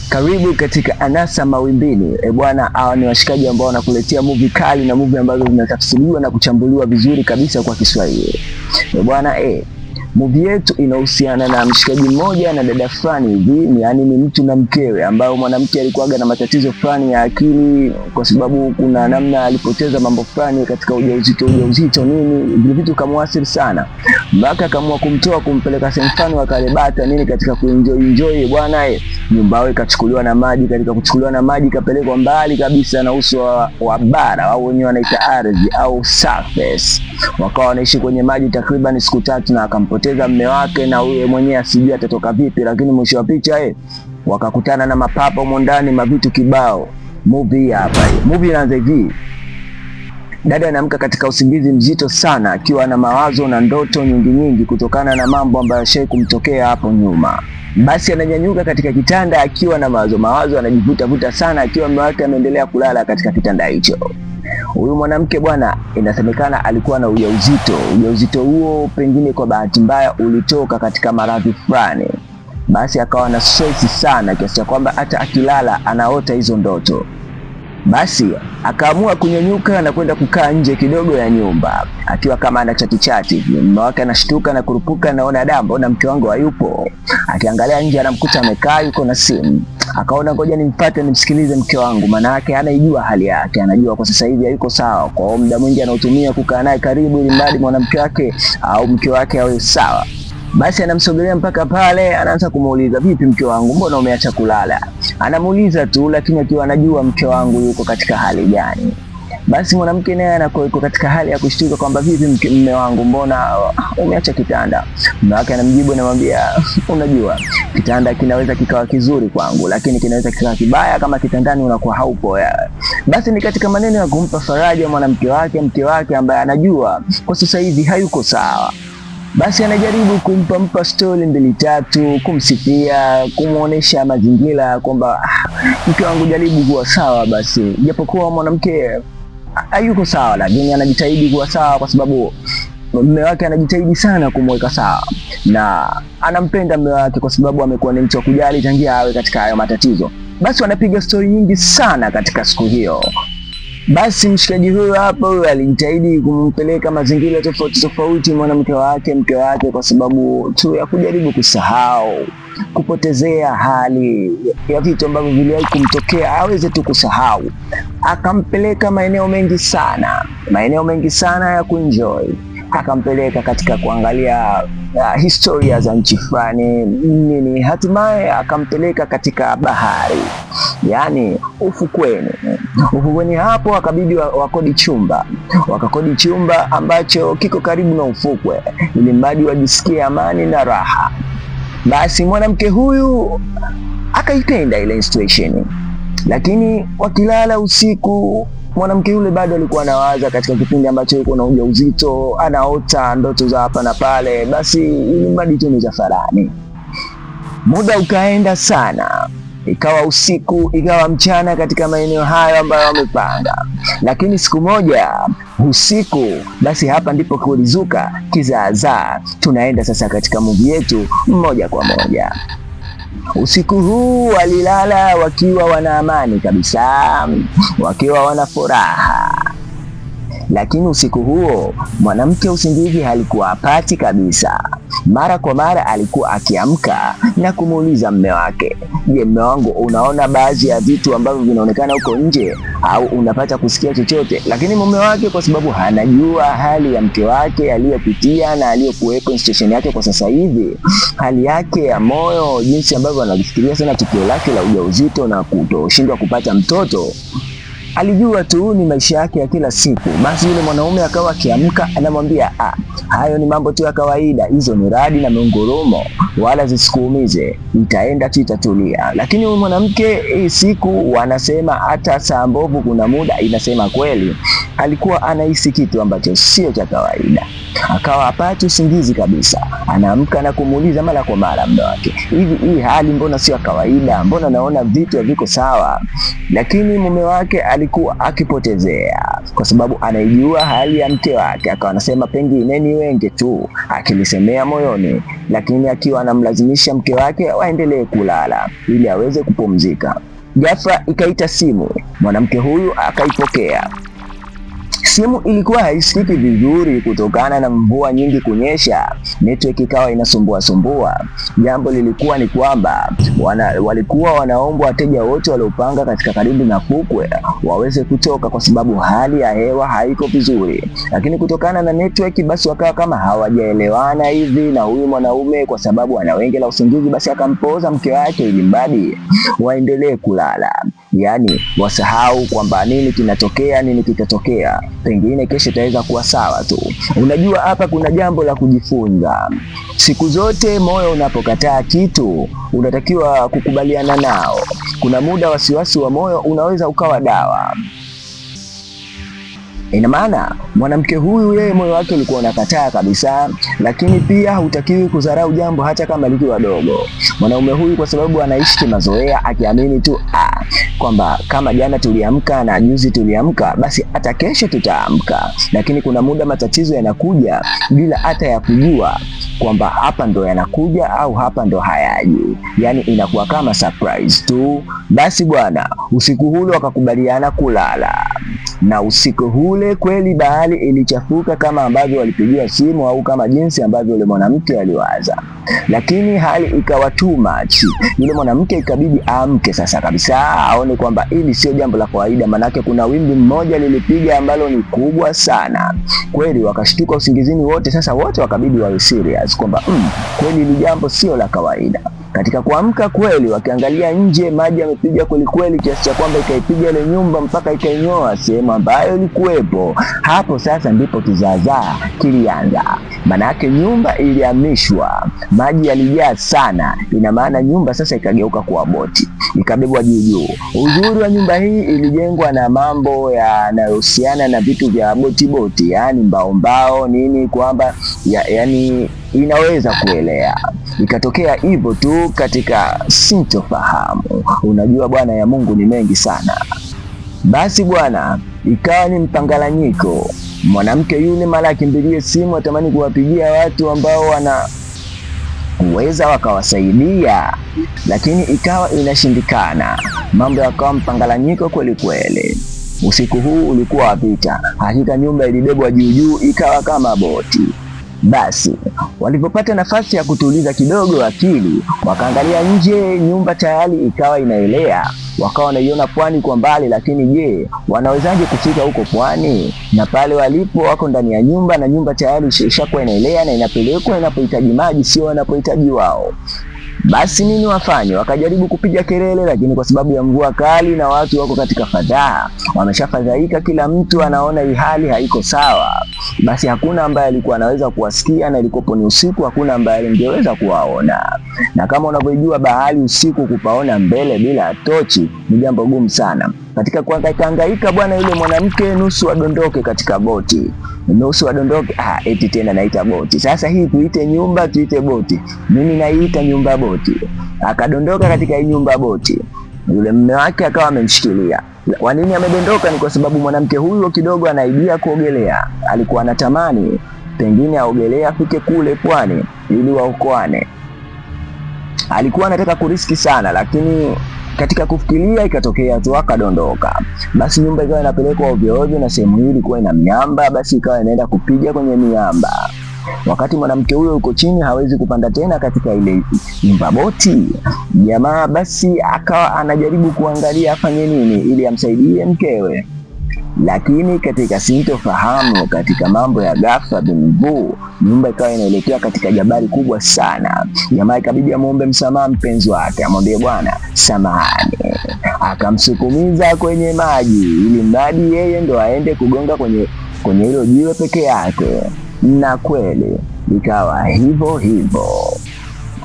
Karibu katika Anasa Mawimbini. Bwana, hawa ni washikaji ambao wanakuletea movie kali na movie ambazo zimetafsiriwa na kuchambuliwa vizuri kabisa kwa Kiswahili. Bwana, movie yetu inahusiana na mshikaji mmoja na dada fulani hivi, yaani ni mtu na mkewe, ambao mwanamke alikuwaga na matatizo fulani ya akili kwa sababu kuna namna alipoteza mambo fulani katika ujauzito nini, vile vitu kamwasili sana. Mpaka akaamua kumtoa kumpeleka sehemu fulani wakalebata nini katika kuenjoy bwana. Nyumba yao ikachukuliwa na maji, katika kuchukuliwa na maji kapelekwa mbali kabisa na uso wa bara au wenyewe wanaita ardhi au surface. Wakawa wanaishi kwenye maji takriban siku 3 na akampoteza mume wake, na yeye mwenyewe asijui atatoka vipi, lakini mwisho wa picha wakakutana na mapapa humo ndani, mavitu kibao. Movie hapa movie inaanza hivi. Dada anaamka katika usingizi mzito sana akiwa na mawazo na ndoto nyingi kutokana na mambo ambayo yashawahi kumtokea hapo nyuma. Basi ananyanyuka katika kitanda akiwa na mawazo anajivuta sana akiwa mume wake ameendelea kulala katika kitanda hicho. Huyu mwanamke bwana, inasemekana alikuwa na ujauzito. Ujauzito huo pengine kwa bahati mbaya ulitoka katika maradhi fulani. Basi akawa na stress sana kiasi cha kwamba hata akilala anaota hizo ndoto. Basi akaamua kunyanyuka na kwenda kukaa nje kidogo ya nyumba akiwa kama ana chati. Mume wake anashtuka na kurupuka, naona dambo na mke wangu hayupo. Akiangalia nje anamkuta amekaa yuko na simu. Akaona ngoja nimpate nimsikilize mke wangu, maana yake anaijua hali yake, anajua kwa sasa hivi hayuko sawa. Kwa muda mwingi anaotumia kukaa naye karibu ili mradi mwanamke wake au mke wake awe sawa. Basi anamsogelea mpaka pale, anaanza kumuuliza, vipi mke wangu, mbona umeacha kulala? Anamuuliza tu, lakini akiwa anajua mke wangu yuko katika hali gani. Basi mwanamke naye anakuwa yuko katika hali ya kushtuka kwamba vipi mume wangu, mbona umeacha kitanda? Mume wake anamjibu, anamwambia, unajua kitanda kinaweza kikawa kizuri kwangu, lakini kinaweza kikawa kibaya kama kitandani unakuwa haupo. Basi ni katika maneno ya kumpa faraja mwanamke wake, mke wake ambaye anajua kwa sasa hivi hayuko sawa. Basi anajaribu kumpa story 2-3, kumsifia, kumuonesha mazingira kwamba mke wangu jaribu kuwa sawa. Basi japokuwa mwanamke hayuko sawa, lakini anajitahidi kuwa sawa kwa sababu mume wake anajitahidi sana kumweka sawa, na anampenda mume wake kwa sababu amekuwa ni mtu wa kujali tangia awe katika hayo matatizo. Basi wanapiga story nyingi sana katika siku hiyo. Basi mshikaji huyo hapo alijitahidi kumpeleka mazingira tofauti mke wake kwa sababu tu ya kujaribu kusahau, kupotezea hali ya vitu ambavyo viliwahi kumtokea aweze tu kusahau. Akampeleka maeneo mengi sana ya kuenjoy. Akampeleka katika kuangalia historia za nchi fulani nini, hatimaye akampeleka katika bahari, yani ufukweni. Hapo akabidi wakakodi chumba ambacho kiko karibu na ufukwe ili mradi wajisikie amani na raha. Basi mwanamke huyu akaipenda ile situation, lakini wakilala usiku mwanamke yule bado alikuwa anawaza katika kipindi ambacho yuko na ujauzito, anaota ndoto za hapa na pale. Basi ili mradi tu ni zafarani. Muda ukaenda sana, ikawa usiku, ikawa mchana katika maeneo hayo ambayo wamepanga. Lakini siku moja usiku, basi hapa ndipo kulizuka kizaazaa. Tunaenda sasa katika movie yetu moja kwa moja. Usiku huu walilala wakiwa wana amani kabisa, wakiwa wana furaha. Lakini usiku huo mwanamke usingizi halikuwa apati kabisa. Mara kwa mara alikuwa akiamka na kumuuliza mume wake, je, mume wangu, unaona baadhi ya vitu ambavyo vinaonekana huko nje au unapata kusikia chochote? Lakini mume wake kwa sababu anajua hali ya mke wake aliyopitia na aliyokuwepo situation yake kwa sasa hivi, hali yake ya moyo, jinsi ambavyo anafikiria sana tukio lake la ujauzito na kutoshindwa kupata mtoto, alijua tu ni maisha yake ya kila siku. Basi yule mwanaume akawa akiamka anamwambia, hayo ni mambo tu ya kawaida, hizo ni radi na miongorumo, wala zisikuumize, itaenda tu, itatulia. Lakini huyu mwanamke siku wanasema hata saa mbovu kuna muda inasema kweli. alikuwa anahisi kitu ambacho sio cha kawaida. Akawa hapati usingizi kabisa, anaamka na kumuuliza mara kwa mara mume wake, hivi hii hali mbona sio kawaida, mbona naona vitu haviko sawa? Lakini mume wake alikuwa akipotezea, kwa sababu anaijua hali ya mke wake. Akawa anasema pengine ni wenge tu, akilisemea moyoni, lakini akiwa anamlazimisha mke wake waendelee kulala ili aweze kupumzika. Ghafla ikaita simu, mwanamke huyu akaipokea. Simu ilikuwa haisikiki vizuri kutokana na mvua nyingi kunyesha, network ikawa inasumbua. Jambo lilikuwa ni kwamba walikuwa wanaomba wateja wote waliopanga katika karibu na fukwe waweze kutoka, kwa sababu hali ya hewa haiko vizuri. Lakini kutokana na network, basi wakawa kama hawajaelewana hivi, na huyu mwanaume kwa sababu ana wenge la usingizi, basi akampoza mke wake ili mbadi waendelee kulala, yani wasahau kwamba nini kinatokea, nini kitatokea, pengine kesho itaweza kuwa sawa tu. Unajua, hapa kuna jambo la kujifunza. Siku zote moyo unapokataa kitu, unatakiwa kukubaliana nao. Kuna muda wasiwasi wa moyo unaweza ukawa dawa. Ina maana mwanamke huyu yeye moyo wake ulikuwa unakataa kabisa, lakini pia hutakiwi kudharau jambo hata kama likiwa dogo. Mwanaume huyu kwa sababu anaishi kimazoea, akiamini tu kwamba kama jana tuliamka na juzi tuliamka, basi hata kesho tutaamka. Lakini kuna muda matatizo yanakuja bila hata ya kujua kwamba hapa ndo yanakuja au hapa ndo hayaji, yani inakuwa kama surprise tu. Basi bwana, usiku ule wakakubaliana kulala, na usiku ule kweli bahari ilichafuka kama ambavyo walipigiwa simu au kama jinsi ambavyo yule mwanamke aliwaza. Lakini hali ikawa too much. Yule mwanamke ikabidi aamke sasa kabisa, aone kwamba hili sio jambo la kawaida, manake kuna wimbi mmoja lilipiga ambalo ni kubwa sana. Kweli wakashtuka usingizini wote. Sasa wote wakabidi wawe serious kwamba kweli hili jambo sio la kawaida. Katika kuamka kweli, wakiangalia nje, maji yamepiga kweli kweli, kiasi cha kwamba ikaipiga ile nyumba mpaka ikainyoa sehemu ambayo ilikuwepo. Hapo sasa ndipo kizaazaa kilianza, manake nyumba ilihamishwa, maji yalijaa sana. Ina maana nyumba sasa ikageuka kuwa boti, ikabebwa juu. Uzuri wa nyumba hii ilijengwa na mambo yanayohusiana na vitu vya boti, yani mbao nini, kwamba yani inaweza kuelea. Ikatokea hivyo tu katika sintofahamu. Unajua bwana, ya Mungu ni mengi sana. Basi bwana, ikawa ni mpangalanyiko. Mwanamke yule mara akimbilie simu, atamani kuwapigia watu ambao wanaweza wakawasaidia, lakini ikawa inashindikana. Mambo yakawa mpangalanyiko kweli kweli. Usiku huu ulikuwa wa vita. Hakika nyumba ilibebwa juu, ikawa kama boti. Basi walipopata nafasi ya kutuliza kidogo akili, wakaangalia nje, nyumba tayari ikawa inaelea. Wakawa wanaiona pwani kwa mbali, lakini je, wanawezaje kufika huko pwani? Na pale walipo wako ndani ya nyumba, na nyumba tayari ishakuwa inaelea na inapelekwa inapohitaji maji, sio wanapohitaji wao. Basi nini wafanye? Wakajaribu kupiga kelele, lakini kwa sababu ya mvua kali na watu wako katika fadhaa, wameshafadhaika, kila mtu anaona hii hali haiko sawa. Basi hakuna ambaye alikuwa anaweza kuwasikia, na ilikopo ni usiku, hakuna ambaye angeweza kuwaona. Na kama unavyojua bahari usiku, kupaona mbele bila tochi ni jambo gumu sana. Katika kuhangaika bwana, yule mwanamke nusu adondoke katika boti, nusu adondoke. Eti tena naita boti. Sasa hii tuite nyumba, tuite boti? Mimi naiita nyumba boti. Akadondoka katika hii nyumba boti. Yule mume wake akawa amemshikilia. Kwa nini amedondoka? Ni kwa sababu mwanamke huyo kidogo anaidia kuogelea. Alikuwa anatamani pengine aogelea afike kule pwani ili waokoane. Alikuwa anataka kuriski sana, lakini katika kufikiria ikatokea tu akadondoka. Basi nyumba ikawa inapelekwa ovyo ovyo, na sehemu hii ilikuwa ina miamba, basi ikawa inaenda kupiga kwenye miamba. Wakati mwanamke huyo yuko chini, hawezi kupanda tena katika ile nyumba boti. Jamaa basi akawa anajaribu kuangalia afanye nini ili amsaidie mkewe, lakini katika sintofahamu, katika mambo ya ghafla bimvuu, nyumba ikawa inaelekea katika jabari kubwa sana. Jamaa ikabidi amuombe msamaha mpenzi wake, amwambie bwana samahani, akamsukumiza kwenye maji ili mradi yeye ndo aende kugonga kwenye hilo jiwe peke yake. Na kweli ikawa hivyo hivyo.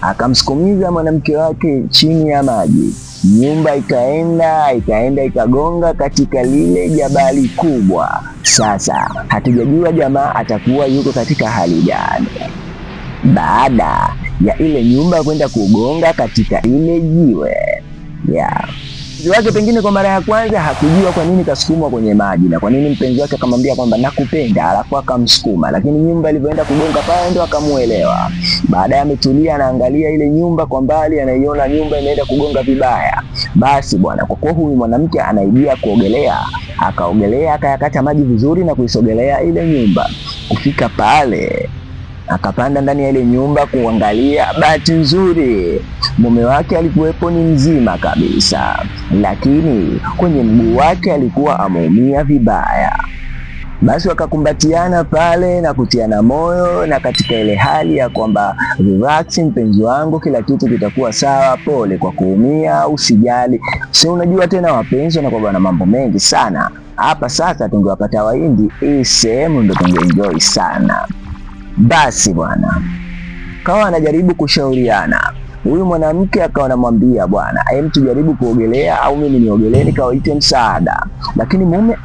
akamsukumiza mwanamke wake chini ya maji. Nyumba ikaenda ikagonga katika lile jabali kubwa. Sasa hatujajua jamaa atakuwa yuko katika hali gani baada ya ile nyumba kwenda kugonga katika ile jiwe mpenzi wake. Pengine kwa mara ya kwanza hakujua kwa nini kasukumwa kwenye maji na kwa nini mpenzi wake akamwambia kwamba nakupenda, alafu akamsukuma, lakini nyumba ilivyoenda kugonga pale ndo akamuelewa. Baadaye ametulia, anaangalia ile nyumba kwa mbali, anaiona nyumba inaenda kugonga vibaya. Basi bwana, kwa kuwa huyu mwanamke anaibia kuogelea, akaogelea akayakata maji vizuri na kuisogelea ile nyumba. Kufika pale akapanda ndani ya ile nyumba kuangalia. Bahati nzuri mume wake alikuwepo ni mzima kabisa, lakini kwenye mguu wake alikuwa ameumia vibaya. Basi wakakumbatiana pale na kutiana moyo, na katika ile hali ya kwamba relax mpenzi wangu, kila kitu kitakuwa sawa, pole kwa kuumia, usijali. Si unajua tena wapenzi wanakuwa na mambo mengi sana hapa. Sasa tungewapata Wahindi, hii sehemu ndo tungeenjoy sana. Basi bwana, kawa anajaribu kushauriana. Huyu mwanamke akawa anamwambia bwana, tujaribu kuogelea au mimi niogelee nikawaite msaada, lakini mume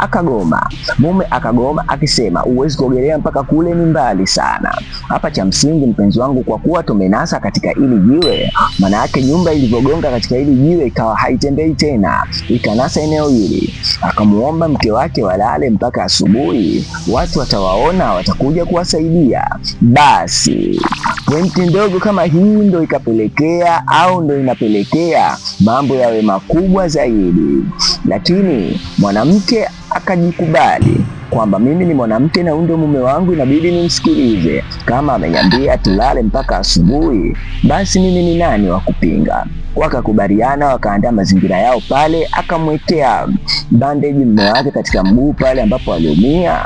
akagoma akisema uwezi kuogelea mpaka kule ni mbali sana. Hapa cha msingi mpenzi wangu, kwa kuwa tumenasa katika ili jiwe, maana yake nyumba ilivyogonga katika ili jiwe ikawa haitembei tena, ikanasa eneo hili. Akamuomba mke wake walale mpaka asubuhi, watu watawaona, watakuja kuwasaidia. Basi pointi ndogo kama hii ndo ikapelekea au ndo inapelekea mambo yawe makubwa zaidi. Lakini mwanamke akajikubali kwamba mimi ni mwanamke na huyu ndo mume wangu, inabidi nimsikilize. Kama ameniambia tulale mpaka asubuhi, basi mimi ni nani wa kupinga? Wakakubaliana, wakaandaa mazingira yao pale. Akamwekea bandage mume wake katika mguu pale ambapo aliumia,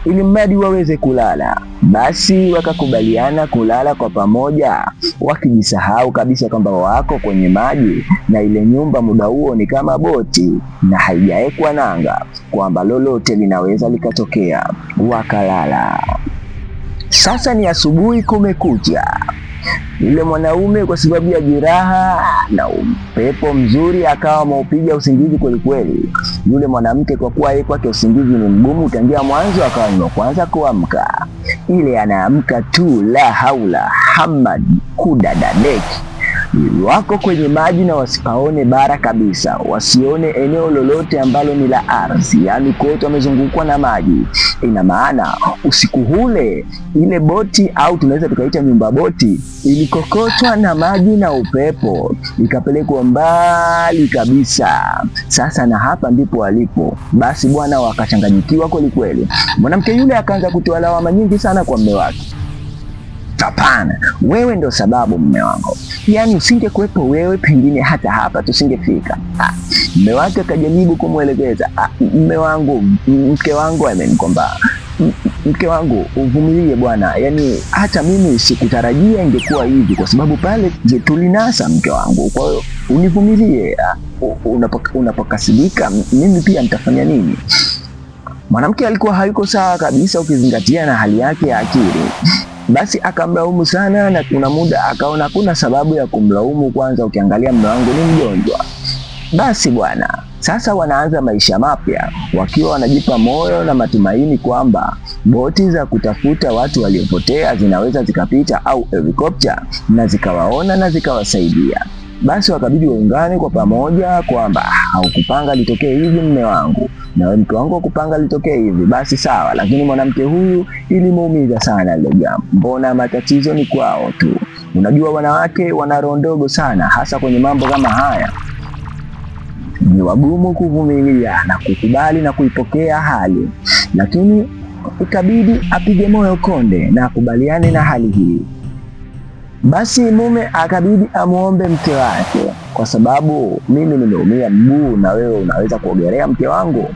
ili mradi waweze kulala. Basi wakakubaliana kulala kwa pamoja, wakijisahau kabisa kwamba wako kwenye maji na ile nyumba muda huo ni kama boti na haijawekwa nanga, kwamba lolote linaweza likatokea. Wakalala. Sasa ni asubuhi, kumekucha. Yule mwanaume kwa sababu ya jeraha na upepo mzuri akawa ameupiga usingizi kwelikweli. Yule mwanamke kwa kuwa yeye kwake usingizi ni mgumu tangia mwanzo, akawa ni kwanza kuamka. Ile anaamka tu, la haula hamad kudadadeki. Wako kwenye maji na wasipaone bara kabisa, wasione eneo lolote ambalo ni la ardhi, yaani kote wamezungukwa na maji. Ina maana usiku ule ile boti au tunaweza tukaita nyumba boti ilikokotwa na maji na upepo, ikapelekwa mbali kabisa. Sasa na hapa ndipo walipo. Basi bwana, wakachanganyikiwa kweli kweli. Mwanamke yule akaanza kutoa lawama nyingi sana kwa mume wake. Hapana, wewe ndo sababu mume wangu, yaani usingekuwepo wewe pengine hata hapa tusingefika. Mume wake akajaribu kumwelekeza, mke wangu amenikomba, mke wangu uvumilie bwana, yaani hata mimi sikutarajia ingekuwa hivi, kwa sababu pale tulinasa mke wangu, kwa hiyo univumilie. Unapokasirika mimi pia nitafanya nini? Mwanamke alikuwa hayuko sawa kabisa ukizingatia na hali yake ya akili. Basi akamlaumu sana, na kuna muda akaona kuna sababu ya kumlaumu. Kwanza ukiangalia mume wangu ni mgonjwa. Basi bwana, sasa wanaanza maisha mapya wakiwa wanajipa moyo na matumaini kwamba boti za kutafuta watu waliopotea zinaweza zikapita, au helikopta, na zikawaona na zikawasaidia. Basi wakabidi waungane kwa pamoja kwamba haukupanga litokee hivi mume wangu, na wewe mke wangu kupanga litokee hivi. Basi sawa, lakini mwanamke huyu ilimuumiza sana ile jambo. Mbona matatizo ni kwao tu? Unajua wanawake wana roho ndogo sana, hasa kwenye mambo kama haya. Ni wagumu kuvumilia na kukubali na kuipokea hali, lakini ikabidi apige moyo konde na akubaliane na hali hii. Basi mume akabidi amuombe mke wake, kwa sababu mimi nimeumia mguu na wewe unaweza kuogelea mke wangu,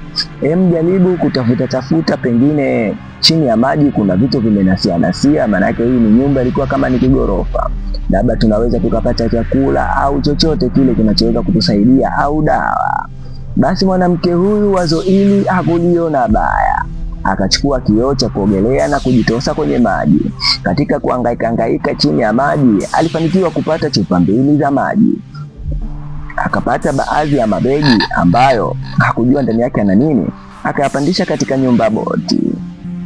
jaribu tafuta pengine chini ya maji kuna vitu vimenasia, maana yake hii ni nyumba ilikuwa kama ni kigorofa, labda tunaweza tukapata chakula au chochote kile kinachoweza kutusaidia au dawa. Basi mwanamke huyu wazo hili hakuliona baya, akachukua kioo cha kuogelea na kujitosa kwenye maji. Katika kuhangaika chini ya maji, alifanikiwa kupata chupa 2 za maji. Akapata baadhi ya mabegi ambayo hakujua ndani yake ana nini, akayapandisha katika nyumba boti.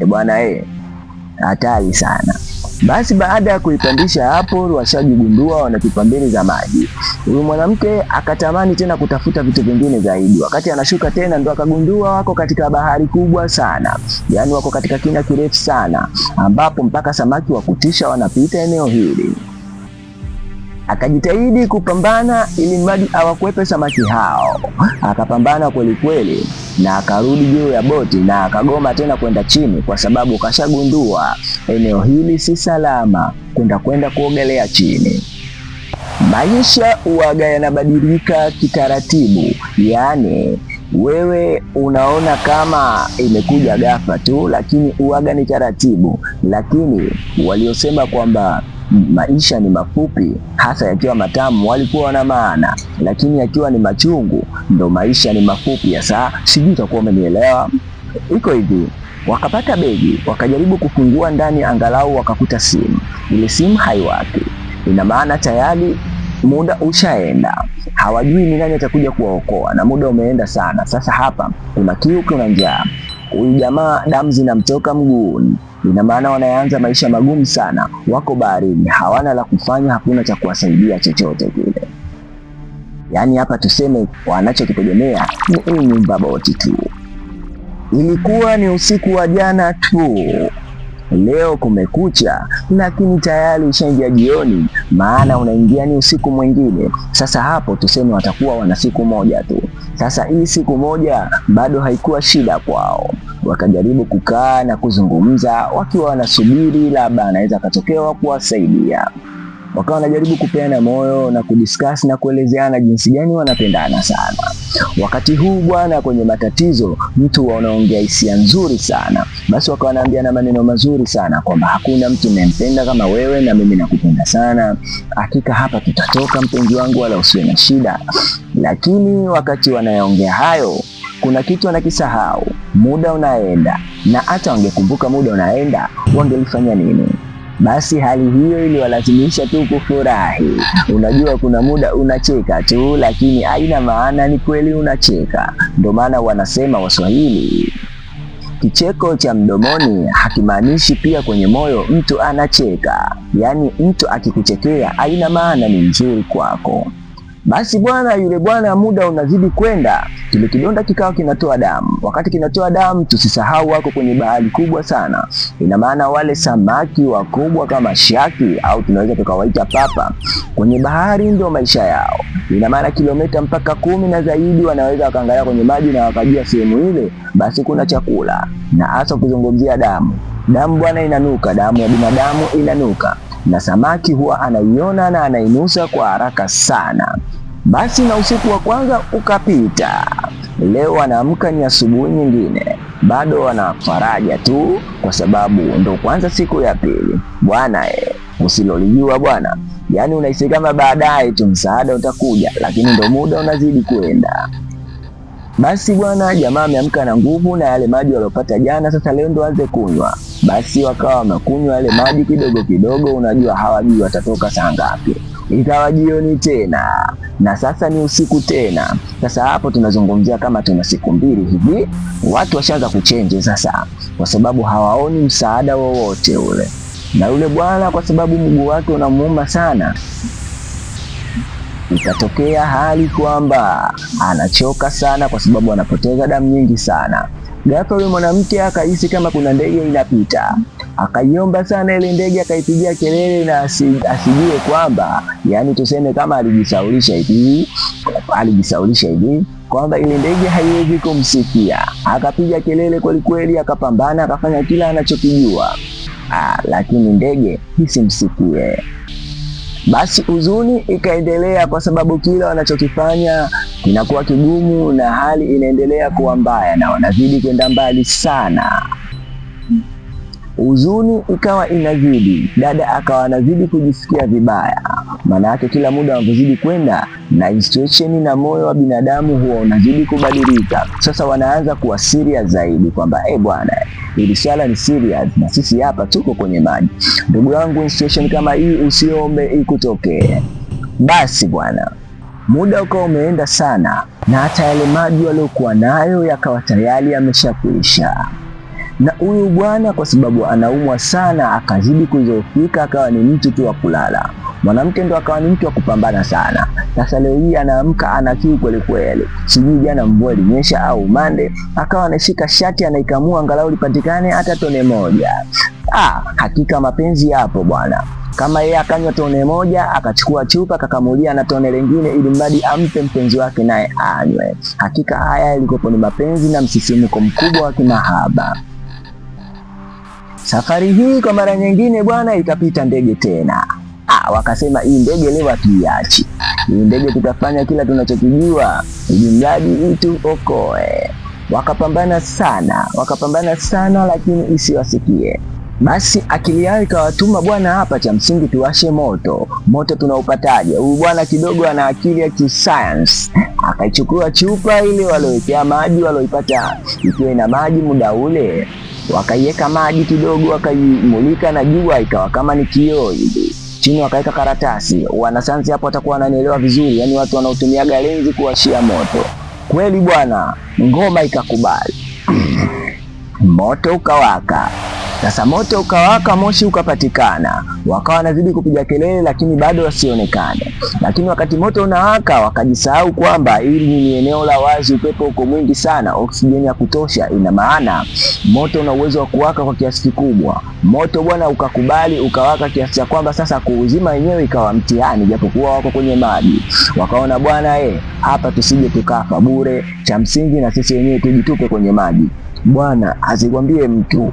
Bwana hatari sana. Basi baada ya kuipandisha hapo, washajigundua wana chupa 2 za maji. Huyu mwanamke akatamani tena kutafuta vitu vingine zaidi. Wakati anashuka tena, ndo akagundua wako katika bahari kubwa sana, yaani wako katika kina kirefu sana, ambapo mpaka samaki wa kutisha wanapita eneo hili. Akajitahidi kupambana ili mradi awakwepe samaki hao. Akapambana kweli kweli na akarudi juu ya boti na akagoma tena kwenda chini, kwa sababu kashagundua eneo hili si salama kwenda kuogelea chini. Maisha uwaga yanabadilika kitaratibu, yaani wewe unaona kama imekuja ghafla tu, lakini uwaga ni taratibu. Lakini waliosema kwamba maisha ni mafupi, hasa yakiwa matamu, walikuwa wana maana, lakini yakiwa ni machungu ndo maisha ni mafupi. Sasa sijui utakuwa umenielewa. Iko hivi, wakapata begi, wakajaribu kufungua ndani, angalau wakakuta simu. Ile simu haiwaki, ina maana tayari muda ushaenda. Hawajui ni nani atakuja kuwaokoa na muda umeenda sana. Sasa hapa kuna kiu, kuna njaa. Huyu jamaa damu zinamtoka mguuni, ina maana wanaanza maisha magumu sana. Wako baharini, hawana la kufanya, hakuna cha kuwasaidia chochote kile. Yaani hapa tuseme wanachokitegemea ni hii nyumba boti tu. Ilikuwa ni usiku wa jana tu. Leo kumekucha, lakini tayari ushaingia jioni, maana unaingia ni usiku mwingine. Sasa hapo tuseme watakuwa wana siku moja tu. Sasa hii siku moja bado haikuwa shida kwao. Wakajaribu kukaa na kuzungumza, wakiwa wanasubiri labda anaweza katokewa kuwasaidia. Wakawa wanajaribu kupeana moyo na kudiscuss na kuelezeana jinsi gani wanapendana sana. Wakati huu bwana, kwenye matatizo mtu wanaongea hisia nzuri sana. Basi wakawa wanaambiana maneno mazuri sana kwamba hakuna mtu anayempenda kama wewe na mimi nakupenda sana. Hakika hapa tutatoka mpenzi wangu, wala usiwe na shida. Lakini wakati wanaongea hayo, kuna kitu wanakisahau. Muda unaenda, na hata wangekumbuka muda unaenda, wangelifanya nini? Basi hali hiyo iliwalazimisha tu kufurahi. Unajua kuna muda unacheka tu, lakini haina maana ni kweli unacheka. Ndio maana wanasema Waswahili, kicheko cha mdomoni hakimaanishi pia kwenye moyo mtu anacheka. Yaani mtu akikuchekea haina maana ni mzuri kwako. Basi bwana, yule bwana, muda unazidi kwenda, kile kidonda kikawa kinatoa damu. Wakati kinatoa damu, tusisahau wako kwenye bahari kubwa sana. Ina maana wale samaki wakubwa kama shaki au tunaweza tukawaita papa, kwenye bahari ndio maisha yao. Ina maana kilomita mpaka 10 na zaidi wanaweza wakaangalia kwenye maji na wakajua sehemu ile basi kuna chakula. Na hasa kuzungumzia damu. Damu bwana inanuka, damu ya binadamu inanuka. Na samaki huwa anaiona na anainusa kwa haraka sana. Basi na usiku wa kwanza ukapita. Leo wanaamka ni asubuhi nyingine. Bado wana faraja tu, kwa sababu ndo kwanza siku ya pili. Bwana usilolijua bwana, yaani unahisi kama baadaye tu msaada utakuja, lakini ndo muda unazidi kwenda. Basi bwana, jamaa ameamka na nguvu na yale maji waliopata jana, sasa leo ndo aanze kunywa. Basi wakawa wanakunywa yale maji kidogo kidogo, unajua hawajui watatoka saa ngapi. Ikawa jioni tena, na sasa ni usiku tena. Sasa hapo tunazungumzia kama tuna siku 2 hivi. Watu washaanza kuchenje sasa, kwa sababu hawaoni msaada wowote ule. Na yule bwana, kwa sababu mguu wake unamuuma sana, ikatokea hali kwamba anachoka sana, kwa sababu anapoteza damu nyingi sana. Ghafla yule mwanamke akahisi kama kuna ndege inapita. Akaiomba sana ile ndege, akaipigia kelele na asijue kwamba, yani tuseme kama alijisaulisha hivi kwamba ile ndege haiwezi kumsikia. Akapiga kelele kweli kweli, akapambana, akafanya kila anachokijua, lakini ndege isimsikie. Basi huzuni ikaendelea, kwa sababu kila wanachokifanya kinakuwa kigumu na hali inaendelea kuwa mbaya na wanazidi kwenda mbali sana. Huzuni ikawa inazidi, dada akawa anazidi kujisikia vibaya. Maana yake kila muda unavyozidi kwenda na situation na moyo wa binadamu huwa unazidi kubadilika. Sasa wanaanza kuwa serious zaidi kwamba bwana, hili swala ni serious na sisi hapa tuko kwenye maji. Ndugu yangu, situation kama hii usiombe ikutokee. Basi bwana, muda ukawa umeenda sana na hata yale maji waliokuwa nayo yakawa tayari yameshakwisha. Na huyu bwana kwa sababu anaumwa sana akazidi kuzofika, akawa ni mtu tu wa kulala. Mwanamke ndo akawa ni mtu wa kupambana sana. Sasa leo hii anaamka ana kiu kweli kweli, sijui jana mvua ilinyesha au mande, akawa anashika shati anaikamua angalau lipatikane hata tone moja. Hakika mapenzi yapo bwana. Kama yeye akanywa tone moja, akachukua chupa akakamulia na tone lingine, ili mradi ampe mpenzi wake naye anywe. Hakika haya yalikuwa ni mapenzi na msisimko mkubwa wa kimahaba. Safari hii kwa mara nyingine bwana, ikapita ndege tena. Wakasema hii ndege leo hatuiachi. Hii ndege tutafanya kila tunachokijua ili mradi ituokoe. Wakapambana sana lakini isiwasikie. Basi akili yao ikawatuma bwana, hapa cha msingi tuwashe moto. Moto tunaupataje? Huyu bwana kidogo ana akili ya kiscience. Akaichukua chupa ile waliowekea maji walioipata ikiwa ina maji muda ule, wakaiweka maji kidogo, wakaimulika na jua ikawa kama ni kioo hivi. Chini wakaweka karatasi. Wanasayansi hapo watakuwa wananielewa vizuri, yani watu wanaotumiaga lenzi kuwashia moto. Kweli bwana, ngoma ikakubali. Moto ukawaka. Sasa moto ukawaka, moshi ukapatikana. Wakawa wanazidi kupiga kelele lakini bado wasionekane. Lakini wakati moto unawaka wakajisahau kwamba hili ni eneo la wazi, upepo uko mwingi sana, oksijeni ya kutosha. Ina maana moto una uwezo wa kuwaka kwa kiasi kikubwa. Moto bwana ukakubali ukawaka kiasi cha kwamba sasa kuuzima wenyewe ikawa mtihani, japokuwa wako kwenye maji. Wakaona bwana, hapa tusije tukafa bure, cha msingi na sisi wenyewe tujitupe kwenye maji. Bwana asikwambie mtu,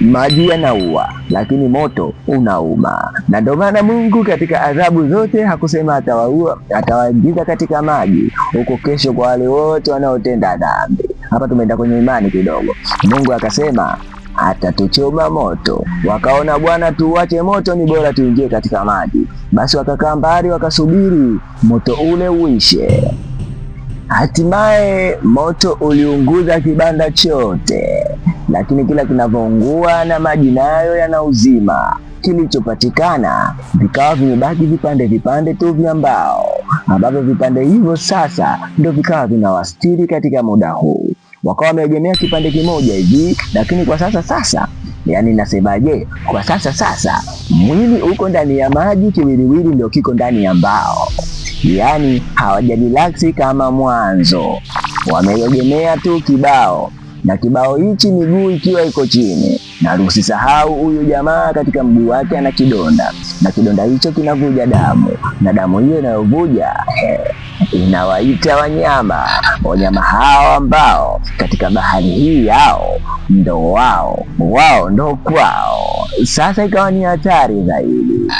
maji yanaua lakini moto unauma. Na ndio maana Mungu katika adhabu zote hakusema atawaua, atawaingiza katika maji huko kesho kwa wale wote wanaotenda dhambi. Hapa tumeenda kwenye imani kidogo. Mungu akasema atatuchoma moto. Wakaona bwana, tuwache moto, ni bora tuingie katika maji. Basi wakakaa mbali wakasubiri moto ule uishe. Hatimaye moto uliunguza kibanda chote, lakini kila kinavyoungua na maji nayo yanauzima. Kilichopatikana vikawa vimebaki vipande tu vya mbao, ambavyo vipande hivyo sasa ndio vikawa vinawastiri katika muda huu. Wakawa wameegemea kipande kimoja hivi, lakini kwa sasa yani nasemaje, kwa sasa mwili uko ndani ya maji, kiwiliwili ndio kiko ndani ya mbao. Yani hawajarelaksi kama mwanzo, wameegemea tu kibao, na kibao hichi miguu ikiwa iko chini. Na usisahau huyu jamaa katika mguu wake ana kidonda, na kidonda hicho kinavuja damu, na damu hiyo inayovuja inawaita wanyama hao ambao katika bahari hii yao ndo wao ndo kwao. Sasa ikawa ni hatari zaidi.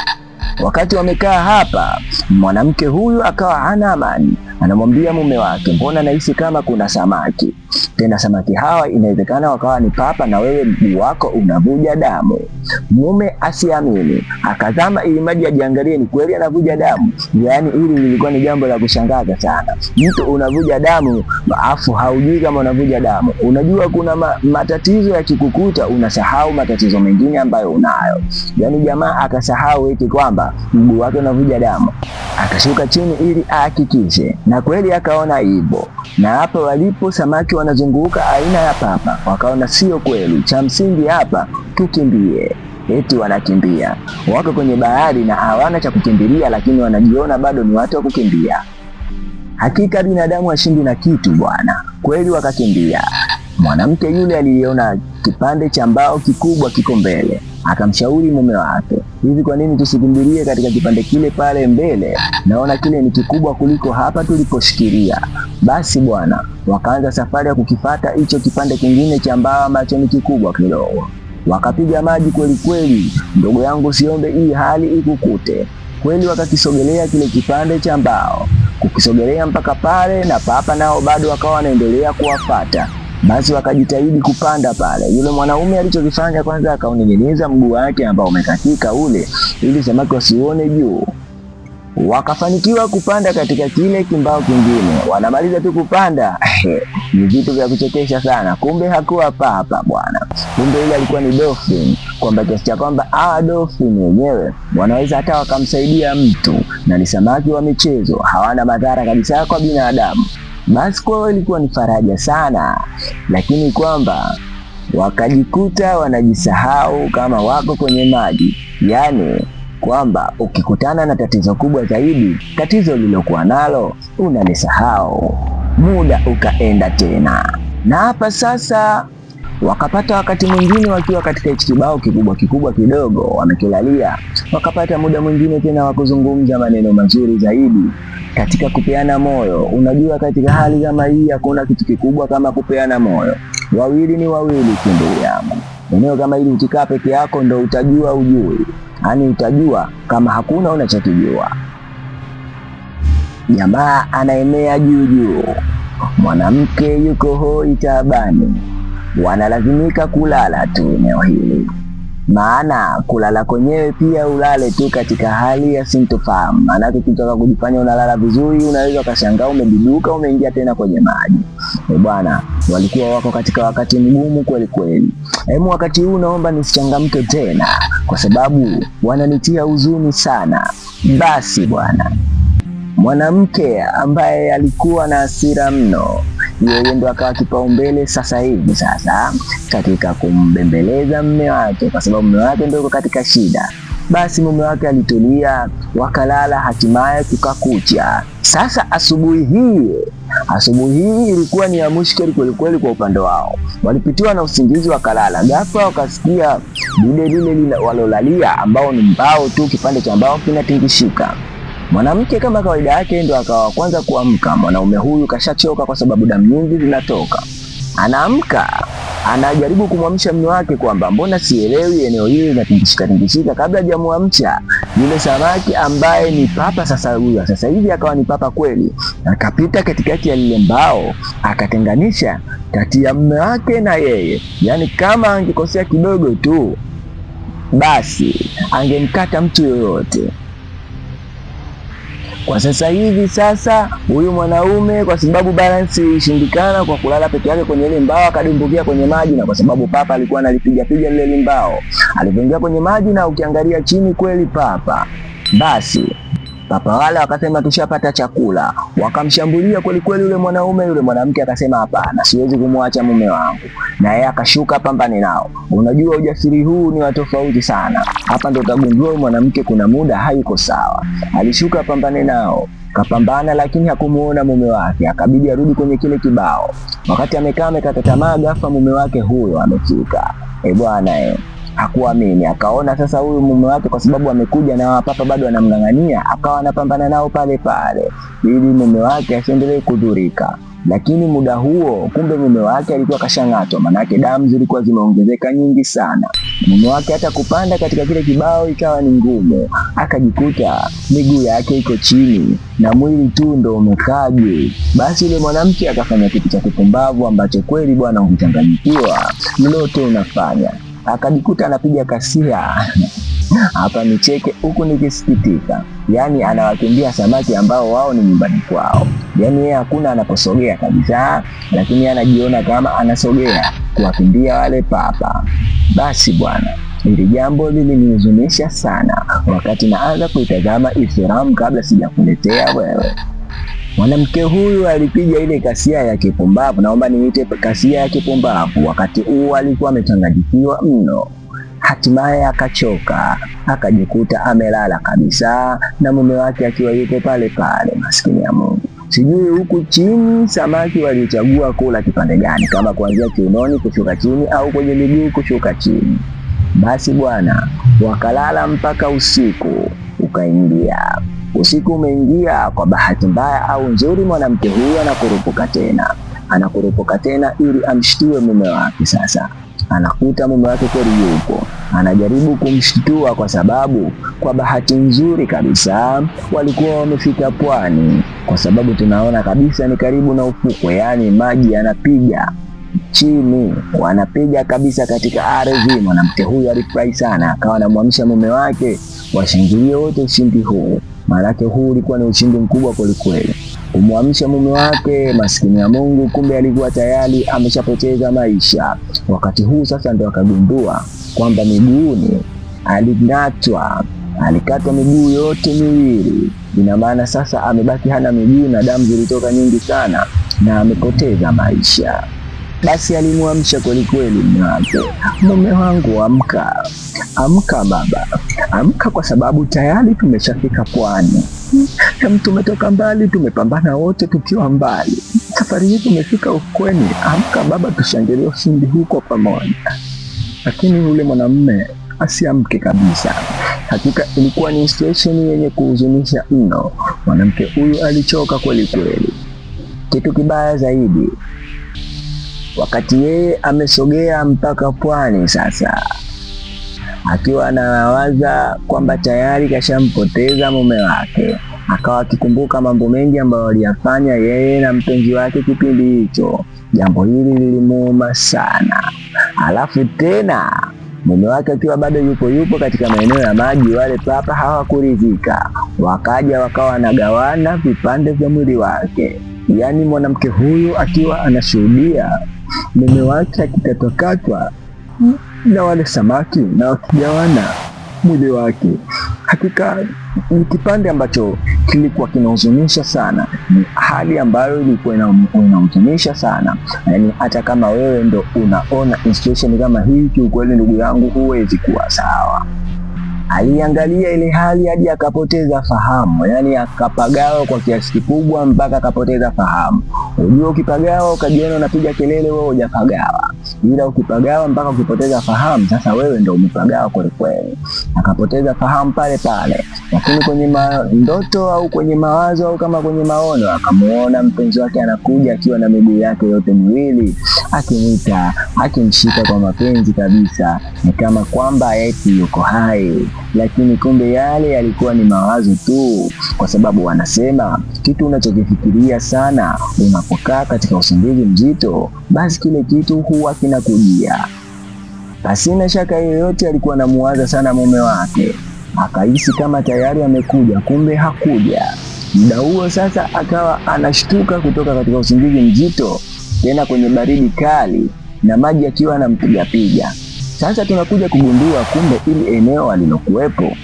Wakati wamekaa hapa, mwanamke huyu akawa hana amani. Anamwambia mume wake, mbona nahisi kama kuna samaki? Tena samaki hawa inawezekana wakawa ni papa, na wewe mguu wako unavuja damu. Mume asiamini, akazama ili maji ajiangalie ni kweli anavuja damu. Yaani hili lilikuwa ni jambo la kushangaza sana. Mtu unavuja damu afu haujui kama unavuja damu. Unajua kuna matatizo yakikukuta unasahau matatizo mengine ambayo unayo. Yaani jamaa akasahau eti kwamba mguu wake unavuja damu. Akashuka chini ili ahakikishe, na kweli akaona hivyo. Na hapa walipo samaki wanazunguka aina ya papa, wakaona sio kweli, cha msingi hapa tukimbie. Eti wanakimbia, wako kwenye bahari na hawana cha kukimbilia, lakini wanajiona bado ni watu wa kukimbia. Hakika binadamu hashindi na kitu bwana. Kweli wakakimbia. Mwanamke yule aliona kipande cha mbao kikubwa kiko mbele, akamshauri mume wake, hivi kwa nini tusikimbilie katika kipande kile pale mbele? Naona kile ni kikubwa kuliko hapa tuliposhikilia. Basi bwana, wakaanza safari ya kukifata hicho kipande kingine cha mbao ambacho ni kikubwa kidogo. Wakapiga maji kweli kweli. Ndugu yangu, siombe hii hali ikukute. Kweli wakakisogelea kile kipande cha mbao, kukisogelea mpaka pale, na papa nao bado wakawa wanaendelea kuwafata. Basi wakajitahidi kupanda pale. Yule mwanaume alichokifanya kwanza, akauning'iniza mguu wake ambao umekatika ule, ili samaki wasione juu. Wakafanikiwa kupanda katika kile kimbao kingine. Wanamaliza tu kupanda ni vitu vya kuchekesha sana. Kumbe hakuwa papa bwana, kumbe ile alikuwa ni dolphin, kwamba kiasi cha kwamba dolphin wenyewe wanaweza hata wakamsaidia mtu, na ni samaki wa michezo, hawana madhara kabisa kwa binadamu. Basi kwao ilikuwa ni faraja sana, lakini kwamba wakajikuta wanajisahau kama wako kwenye maji. Yani kwamba ukikutana na tatizo kubwa zaidi, tatizo lilokuwa nalo unalisahau, muda ukaenda tena. Na hapa sasa wakapata wakati mwingine wakiwa katika hichi kibao kikubwa kidogo wamekilalia, wakapata muda mwingine tena wa kuzungumza maneno mazuri zaidi katika kupeana moyo. Unajua, katika hali kama hii hakuna kitu kikubwa kama kupeana moyo. Wawili ni wawili tu ndugu yangu. Eneo kama hili ukikaa peke yako ndo utajua ujui, yaani utajua kama hakuna unachokijua. Jamaa anaemea juu, mwanamke yuko hoi taabani, wanalazimika kulala tu eneo hili. Maana kulala kwenyewe pia ulale tu katika hali ya sintofahamu. Maana ukitaka kujifanya unalala vizuri, unaweza ukashangaa umebiduka umeingia tena kwenye maji. Bwana, walikuwa wako katika wakati mgumu kweli kweli. Wakati huu naomba nisichangamke tena, kwa sababu wananitia huzuni sana. Basi bwana, mwanamke ambaye alikuwa na hasira mno, yeye ndo akawa kipaumbele sasa hivi katika kumbembeleza mume wake, kwa sababu mume wake ndio katika shida. Basi mume wake alitulia, wakalala, hatimaye kukakucha. Sasa asubuhi hii ilikuwa ni ya mushkeli kweli kweli kwa upande wao. Walipitiwa na usingizi wakalala. Ghafla wakasikia lile walolalia, ambao ni mbao tu, kipande cha mbao kinatingishika. Mwanamke kama kawaida yake ndo akawa kwanza kuamka. Mwanaume huyu kashachoka kwa sababu damu nyingi zinatoka. Anaamka, anajaribu kumwamsha mume wake kwamba mbona sielewi eneo hili linatingishika. Kabla hajamuamsha, yule samaki ambaye ni papa sasa hivi akawa ni papa kweli, akapita katikati ya lile mbao, akatenganisha kati ya mume wake na yeye. Yani kama angekosea kidogo tu, basi angemkata mtu yoyote. Kwa sasa hivi huyu mwanaume, kwa sababu balance ilishindikana kwa kulala peke yake kwenye ile mbao, akadumbukia kwenye maji, na kwa sababu papa alikuwa analipiga lile mbao, alipoingia kwenye maji na ukiangalia chini kweli papa. Basi papa wale wakasema tushapata chakula, wakamshambulia kweli kweli yule mwanaume. Yule mwanamke akasema hapana, siwezi kumwacha mume wangu, na yeye akashuka pambane nao. Unajua ujasiri huu ni wa tofauti sana. Hapa ndo utagundua mwanamke kuna muda hayuko sawa. Alishuka pambane nao, kapambana, lakini hakumuona mume wake, akabidi arudi kwenye kile kibao. Wakati amekaa amekata tamaa, ghafla mume wake huyo amefika. Bwana hakuamini, akaona sasa huyu mume wake, kwa sababu amekuja na papa bado anamng'ang'ania, akawa anapambana nao pale ili mume wake asiendelee kudhurika. Lakini muda huo kumbe mume wake alikuwa kashang'atwa, manake damu zilikuwa zimeongezeka nyingi sana. Mume wake hata kupanda katika kile kibao ikawa ni ngumu, akajikuta miguu yake iko chini na mwili tu ndo umekaa juu. Basi yule mwanamke akafanya kitu cha kipumbavu ambacho kweli bwana ukichanganyikiwa mloto unafanya. Akajikuta anapiga kasia hapa nicheke huku nikisikitika. Yani anawakimbia samaki ambao wao ni nyumbani kwao. Yani yeye hakuna anaposogea kabisa, lakini anajiona kama anasogea kuwakimbia wale papa. Basi bwana, hili jambo lilinihuzunisha sana wakati naanza kuitazama filamu kabla sijakuletea wewe. Mwanamke huyu alipiga ile kasia ya kipumbavu, naomba niite kasia ya kipumbavu. Wakati huo alikuwa amechanganyikiwa mno. Hatimaye akachoka, akajikuta amelala kabisa, na mume wake akiwa yuko pale. Maskini ya Mungu. Sijui huku chini samaki walichagua kula kipande gani, kama kuanzia kiunoni kushuka chini au kwenye miguu kushuka chini. Basi bwana, wakalala mpaka usiku ukaingia. Usiku umeingia, kwa bahati mbaya au nzuri, mwanamke huyu anakurupuka tena ili amshtue mume wake. Sasa anakuta mume wake kweli yupo, anajaribu kumshtua, kwa sababu kwa bahati nzuri kabisa walikuwa wamefika pwani, kwa sababu tunaona kabisa ni karibu na ufukwe, yani maji yanapiga chini, wanapiga kabisa katika ardhi. Mwanamke huyu alifurahi sana, akawa anamwamsha mume wake washangilie wote ushindi huu. Maanake huu ulikuwa ni ushindi mkubwa kwelikweli. Kumwamsha mume wake, maskini ya Mungu, kumbe alikuwa tayari ameshapoteza maisha. Wakati huu sasa ndio akagundua kwamba miguuni alikatwa miguu yote miwili. Ina maana sasa amebaki hana miguu na damu zilitoka nyingi sana na amepoteza maisha. Basi alimwamsha kwelikweli mume wake, mume wangu, amka, amka baba, amka, kwa sababu tayari tumeshafika pwani. Tumetoka mbali, tumepambana wote tukiwa mbali, safari hii tumefika ukweni. Amka baba, tushangilie ushindi huko pamoja. Lakini yule mwanamume asiamke kabisa. Hakika ilikuwa ni situation yenye kuhuzunisha mno. Mwanamke huyu alichoka kweli kweli. Kitu kibaya zaidi, wakati yeye amesogea mpaka pwani sasa, akiwa anawaza kwamba tayari kashampoteza mume wake, akawa akikumbuka mambo mengi ambayo aliyafanya yeye na mpenzi wake kipindi hicho. Jambo hili lilimuuma sana. Alafu tena mume wake akiwa bado yupo katika maeneo ya maji, wale papa hawakuridhika, wakaja wakawa wanagawana vipande vya mwili wake. Yaani mwanamke huyu akiwa anashuhudia mume wake akikatwakatwa na wale samaki na wakigawana mwili wake. Hakika ni kipande ambacho kilikuwa kinahuzunisha sana, ni hali ambayo ilikuwa inahuzunisha sana. Yaani hata kama wewe ndo unaona situation kama hii, kiukweli ndugu yangu, huwezi kuwa sawa. Aliangalia ile hali hadi akapoteza fahamu, yaani akapagawa kwa kiasi kikubwa mpaka akapoteza fahamu. Unajua ukipagawa ukajiona unapiga kelele, wewe hujapagawa, ila ukipagawa mpaka ukipoteza fahamu, sasa wewe ndio umepagawa kweli kweli. Akapoteza fahamu pale pale. Lakini kwenye ndoto au kwenye mawazo au kama kwenye maono, akamuona mpenzi wake anakuja akiwa na miguu yake yote miwili, akimwita, akimshika kwa mapenzi kabisa, ni kama kwamba eti yuko hai. Lakini kumbe yale yalikuwa ni mawazo tu, kwa sababu wanasema kitu unachokifikiria sana unapokaa katika usingizi mzito, basi kile kitu huwa kinakujia. Pasina shaka yoyote alikuwa anamuwaza sana mume wake, akahisi kama tayari amekuja, kumbe hakuja. Muda huo sasa akawa anashtuka kutoka katika usingizi mzito, tena kwenye baridi kali na maji akiwa anampigapiga. Sasa tunakuja kugundua kumbe ili eneo alilokuwepo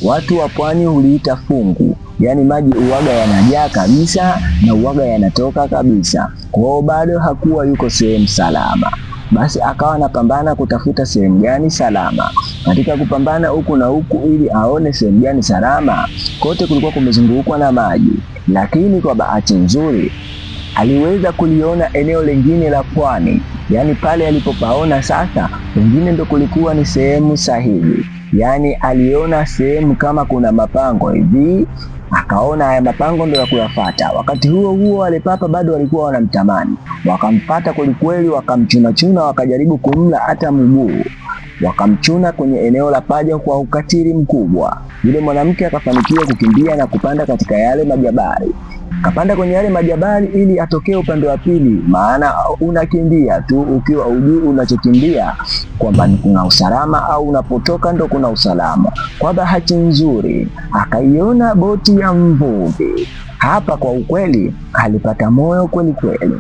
watu wa pwani huliita fungu, yaani maji uwaga yanajaa kabisa na uwaga yanatoka kabisa. Kwa hiyo bado hakuwa yuko sehemu salama. Basi akawa anapambana kutafuta sehemu gani salama. Katika kupambana huku na huku ili aone sehemu gani salama, kote kulikuwa kumezungukwa na maji. Lakini kwa bahati nzuri aliweza kuliona eneo lingine la pwani, yaani pale alipopaona sasa pengine ndo kulikuwa ni sehemu sahihi. Yaani aliona sehemu kama kuna mapango hivi, akaona haya mapango ndio ya kuyafuata. Wakati huo huo wale papa bado walikuwa wanamtamani, wakampata kwelikweli, wakamchuna, wakajaribu kumla hata mguu, wakamchuna kwenye eneo la paja kwa ukatili mkubwa. Yule mwanamke akafanikiwa kukimbia na kupanda katika yale majabali. Kapanda kwenye yale majabali ili atokee upande wa pili, maana unakimbia tu ukiwa hujui unachokimbia kwamba kuna usalama, au unapotoka ndo kuna usalama. Kwa bahati nzuri akaiona boti ya mvuvi. Hapa kwa ukweli alipata moyo kweli kweli.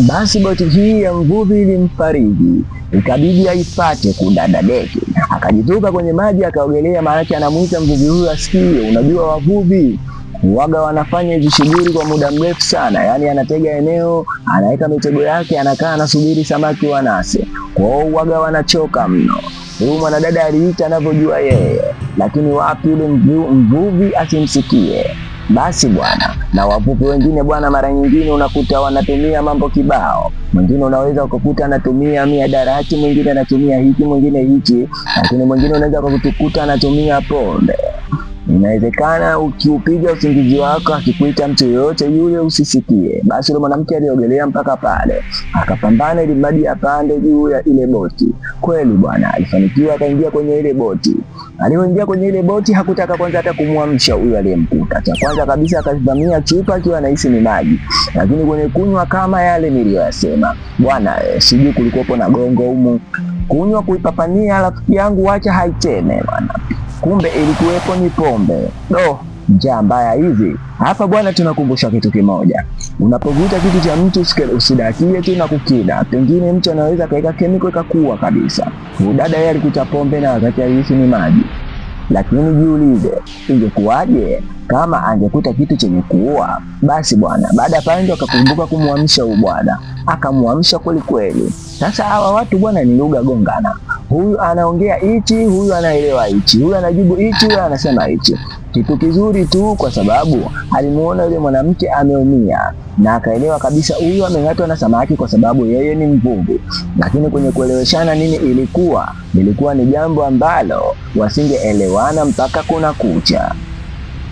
Basi boti hii ya mvuvi ilimfariji, ikabidi aipate kudadadeki. Akajitupa kwenye maji akaogelea, maana anamuita mvuvi huyu asikie. Unajua wavuvi waga wanafanya hizi shughuli kwa muda mrefu sana, yaani anatega eneo, anaweka mitego yake, anakaa anasubiri samaki wanase. Kwa hiyo waga wanachoka mno. Huyu mwanadada aliita anavyojua yeye, lakini wapi yule mvuvi asimsikie. Basi bwana, na wavuvi wengine bwana, mara nyingine unakuta wanatumia mambo kibao. Mwingine unaweza ukakuta anatumia mihadarati, mwingine anatumia hiki, mwingine hichi, lakini mwingine unaweza kukuta anatumia pombe. Inawezekana ukiupiga usingizi wako akikuita mtu yoyote yule usisikie. Basi yule mwanamke aliogelea mpaka pale, akapambana ili mradi apande juu ya ile boti. Kweli bwana, alifanikiwa, akaingia kwenye ile boti. Alipoingia kwenye ile boti hakutaka kwanza hata kumwamsha huyu aliyemkuta. Cha kwanza kabisa akavamia chupa akiwa anahisi ni maji, lakini kwenye kunywa kama yale niliyoyasema bwana, sijui kulikuwepo na gongo humu. Kunywa kuipapania rafiki yangu, wacha haiteme bwana. Kumbe ilikuwepo ni pombe. Njaa mbaya hizi. Hapa bwana, tunakumbusha kitu kimoja. Unapovuta kitu cha mtu usidakie tu na kukida. Pengine mtu anaweza kaeka kemiko ikakuwa kabisa. Dada yeye alikuta pombe na wakati alihisi ni maji. Lakini jiulize, ingekuwaje kama angekuta kitu chenye kuua? Basi bwana, baada ya pale ndo akakumbuka kumwamsha huyu bwana. Akamwamsha kweli kweli. Sasa hawa watu bwana ni lugha gongana. Huyu anaongea hichi, huyu anaelewa hichi, huyu anajibu hichi, huyu anasema hichi. Kitu kizuri tu kwa sababu alimuona yule mwanamke ameumia na akaelewa kabisa huyu ameng'atwa na samaki kwa sababu yeye ni mvuvi. Lakini kwenye kueleweshana nini ilikuwa ni jambo ambalo wasingeelewana mpaka kuna kucha.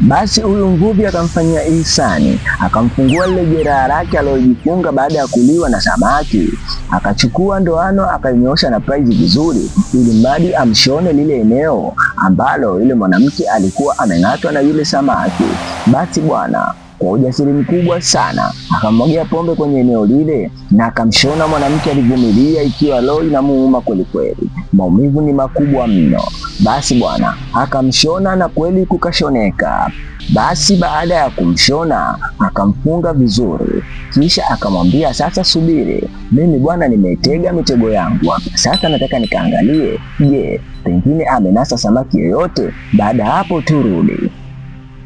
Basi huyu mvuvi akamfanyia ihsani, akamfungua lile jeraha lake alilojifunga baada ya kuliwa na samaki. Akachukua ndoano akainyoosha na prize vizuri, ili mradi amshone lile eneo ambalo yule mwanamke alikuwa ameng'atwa na yule samaki. Basi bwana, kwa ujasiri mkubwa sana akamwagia pombe kwenye eneo lile na akamshona mwanamke. Alivumilia ikiwa roho inamuuma kweli kweli, maumivu ni makubwa mno. Basi bwana akamshona na kweli kukashoneka. Basi baada ya kumshona akamfunga vizuri, kisha akamwambia, sasa subiri, mimi bwana nimetega mitego yangu hapa. Sasa nataka nikaangalie, je, pengine amenasa samaki yoyote? Baada hapo turudi.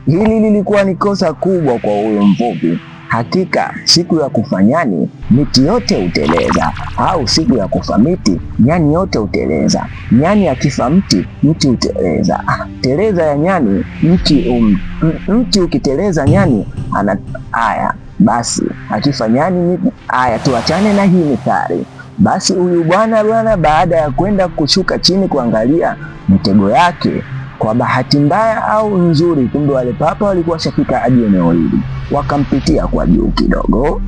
Hili lilikuwa ni kosa kubwa kwa huyo mvuvi. Hakika siku ya kufa nyani miti yote huteleza, au siku ya kufa miti nyani yote huteleza. Nyani akifa mti huteleza. Teleza ya nyani mti ukiteleza nyani haya. Basi akifa nyani haya. Tuachane na hii mithali. Basi huyu bwana baada ya kwenda kushuka chini kuangalia mitego yake, kwa bahati mbaya au nzuri, kumbe wale papa walikuwa shafika hadi eneo hili, wakampitia kwa juu kidogo.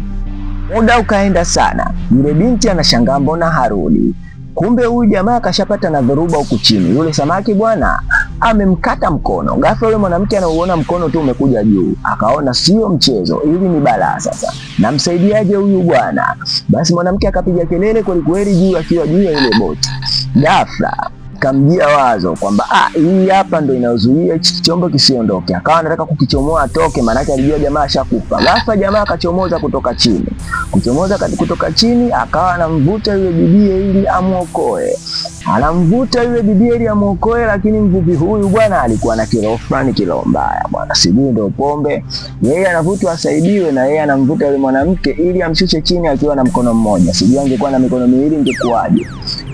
Muda ukaenda sana, yule binti anashangaa mbona harudi. Kumbe huyu jamaa akashapata na dhoruba huku chini. Yule samaki bwana amemkata mkono. Ghafla yule mwanamke anauona mkono tu umekuja juu, akaona sio mchezo, ili ni balaa sasa. Namsaidiaje huyu bwana? Basi mwanamke akapiga kelele kweli kweli juu, akiwa juu ya ile boti. Ghafla kamjia wazo kwamba hii hapa ndo inazuia chombo kisiondoke. Akawa anataka kukichomoa atoke, maana alijua jamaa ashakufa. Ghafla jamaa akachomoza kutoka chini. Kutoka chini akawa anamvuta yule bibie ili amuokoe. Lakini mvuvi huyu bwana alikuwa na kilo fulani, kilo mbaya bwana, sijui ndo pombe. Yeye anavutwa asaidiwe, na yeye anamvuta yule mwanamke ili amshushe chini akiwa na mkono mmoja. Sijui angekuwa na mikono miwili ingekuwaje.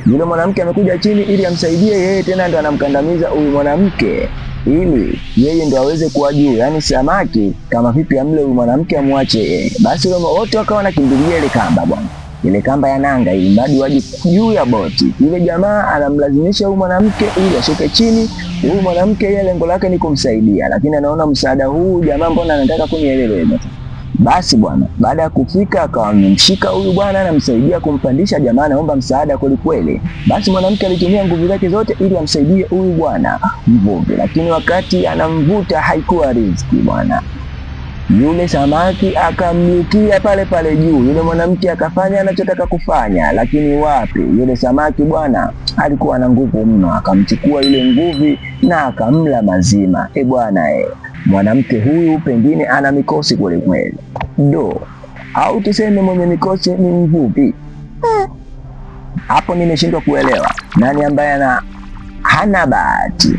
Yule mwanamke amekuja chini ili amsaidie yeye, tena ndo anamkandamiza huyu mwanamke ili yeye ndo aweze kuwa juu. Yaani samaki kama vipi amle huyu mwanamke amwache yeye. Basi wote wakawa wanakimbilia ile kamba bwana, ile kamba ya nanga, ili mradi waje juu ya boti. Yule jamaa anamlazimisha huyu mwanamke ili ashuke chini. Huyu mwanamke yeye lengo lake ni kumsaidia, lakini anaona msaada huu jamaa mbona anataka kunieleleza. Basi bwana baada ya kufika akawa amemshika huyu bwana, anamsaidia kumpandisha. Jamaa anaomba msaada kweli kweli. Basi mwanamke alitumia nguvu zake zote ili amsaidie huyu bwana mvuvi, lakini wakati anamvuta haikuwa riziki bwana. Yule samaki akamlukia pale pale juu. Yule mwanamke akafanya anachotaka kufanya, lakini wapi, yule samaki bwana alikuwa na nguvu mno. Akamchukua yule mvuvi na akamla mazima. Bwana mwanamke huyu pengine ana mikosi kweli kweli, au tuseme mwenye mikosi ni mvuvi. Hapo nimeshindwa kuelewa nani ambaye hana bahati.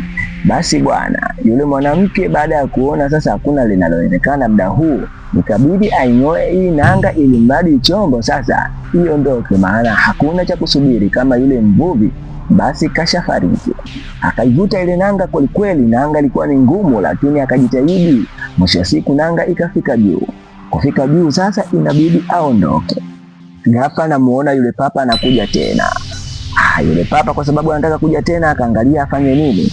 Basi bwana yule mwanamke baada ya kuona sasa hakuna linaloonekana muda huu, ikabidi ainyoe hii nanga ili mradi chombo sasa iondoke, maana hakuna cha kusubiri kama yule mvuvi basi kashafariki. Akaivuta ile nanga kweli kweli. Nanga ilikuwa ni ngumu, lakini akajitahidi. Mwisho wa siku nanga ikafika juu. Kufika juu sasa inabidi aondoke. Ghafla namuona yule papa anakuja tena. Yule papa kwa sababu anataka kuja tena akaangalia afanye nini.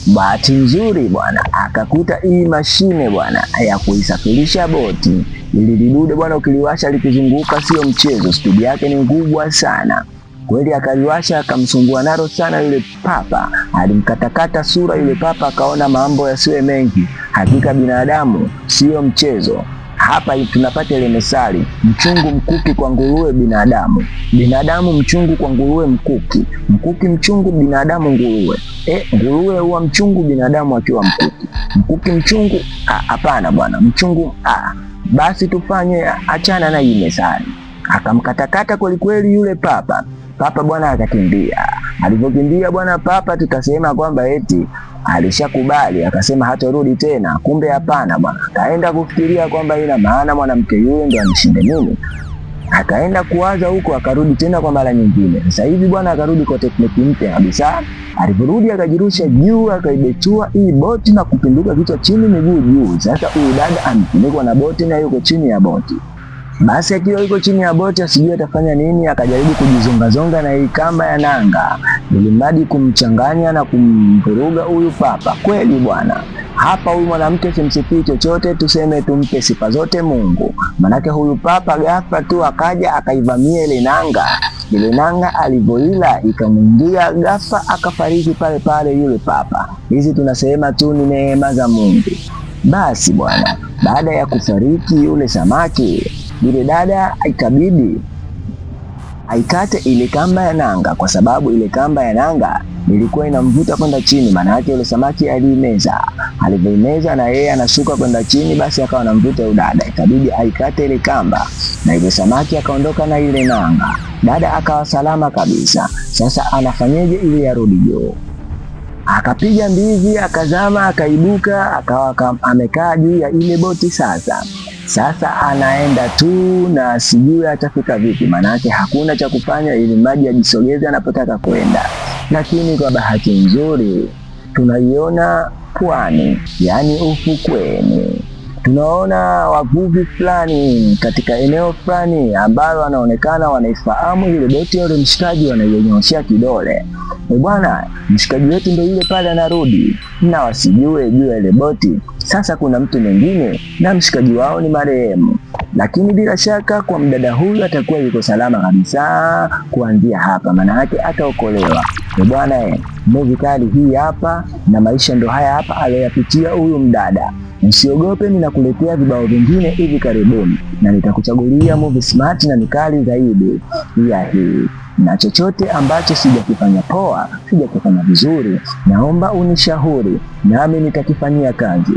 bahati nzuri bwana akakuta hii mashine bwana ya kuisafirisha boti. Ili lidude bwana ukiliwasha likizunguka sio mchezo, spidi yake ni kubwa sana. Kweli akaliwasha akamsumbua nalo sana yule papa, alimkatakata sura yule papa, akaona mambo yasiwe mengi. Hakika binadamu sio mchezo. Hapa tunapata ile methali, mchungu mkuki kwa nguruwe binadamu, binadamu mchungu kwa nguruwe mkuki, mkuki mchungu binadamu nguruwe. Nguruwe huwa mchungu binadamu akiwa mkuki, mkuki mchungu hapana bwana, mchungu basi tufanye achana na hii methali. Akamkatakata kweli kweli yule papa. Papa bwana akakimbia. Alivyokimbia bwana papa tutasema kwamba eti alishakubali, akasema hatarudi tena. Kumbe hapana bwana, akaenda kufikiria kwamba ina maana mwanamke yule ndo anishinde mimi. Akaenda kuwaza huko, akarudi tena kwa mara nyingine. Sasa hivi bwana akarudi kwa tekniki mpya kabisa. Aliporudi akajirusha juu, akaibetua hii boti na kupinduka kichwa chini miguu juu. Sasa huyu dada amepindikwa na boti na yuko chini ya boti. Basi akiwa yuko chini ya boti asijui atafanya nini, akajaribu kujizongazonga na hii kamba ya nanga ili mradi kumchanganya na kumvuruga huyu papa. Kweli bwana, hapa huyu mwanamke simsifii chochote, tuseme tumpe sifa zote Mungu. Manake huyu papa ghafla tu akaja akaivamia ile nanga. Ile nanga alivyoila ikamwingia ghafla, akafariki pale pale yule papa. Hizi tunasema tu ni neema za Mungu. Basi bwana, baada ya kufariki yule samaki, yule dada ikabidi aikate ile kamba ya nanga, kwa sababu ile kamba ya nanga ilikuwa inamvuta kwenda chini. Maana yake yule samaki aliimeza, alivyoimeza na yeye anashuka kwenda chini, basi akawa anamvuta yule dada. Ikabidi aikate ile kamba na ile samaki akaondoka na ile nanga. Dada akawa salama kabisa. Sasa anafanyeje ili arudi juu? Akapiga mbizi, akazama, akaibuka, akawa amekaa juu ya ile boti. Sasa anaenda tu na sijui atafika vipi, manake hakuna cha kufanya ili maji ajisogeze anapotaka kwenda. Lakini kwa bahati nzuri tunaiona pwani, yani ufukweni. Tunaona wavuvi fulani katika eneo fulani ambalo wanaonekana wanaifahamu ile boti ya yule mshikaji, wanaionyoshia kidole. Bwana, mshikaji wetu ndio yule pale anarudi, na wasijue juu ya ile boti. Sasa kuna mtu mwingine na mshikaji wao ni marehemu, lakini bila shaka kwa mdada huyu atakuwa yuko salama kabisa kuanzia hapa, maana yake ataokolewa. Bwana, movie kali hii hapa na maisha ndo haya hapa aliyoyapitia huyu mdada. Usiogope, ninakuletea vibao vingine hivi karibuni na nitakuchagulia movie smart na nikali zaidi ya hii. Na chochote ambacho sijakifanya poa, sijakifanya vizuri, naomba unishauri nami nitakifanyia kazi.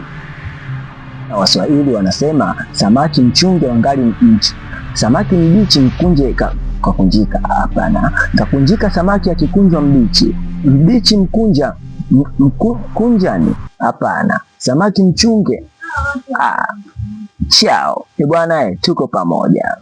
Na Waswahili wanasema samaki mchunge wangali mbichi, samaki mbichi mkunje kakunjika. Hapana, kakunjika samaki akikunjwa mbichi, mbichi mkunja mkunjani. Hapana, samaki mchunge. Chao bwana, tuko pamoja.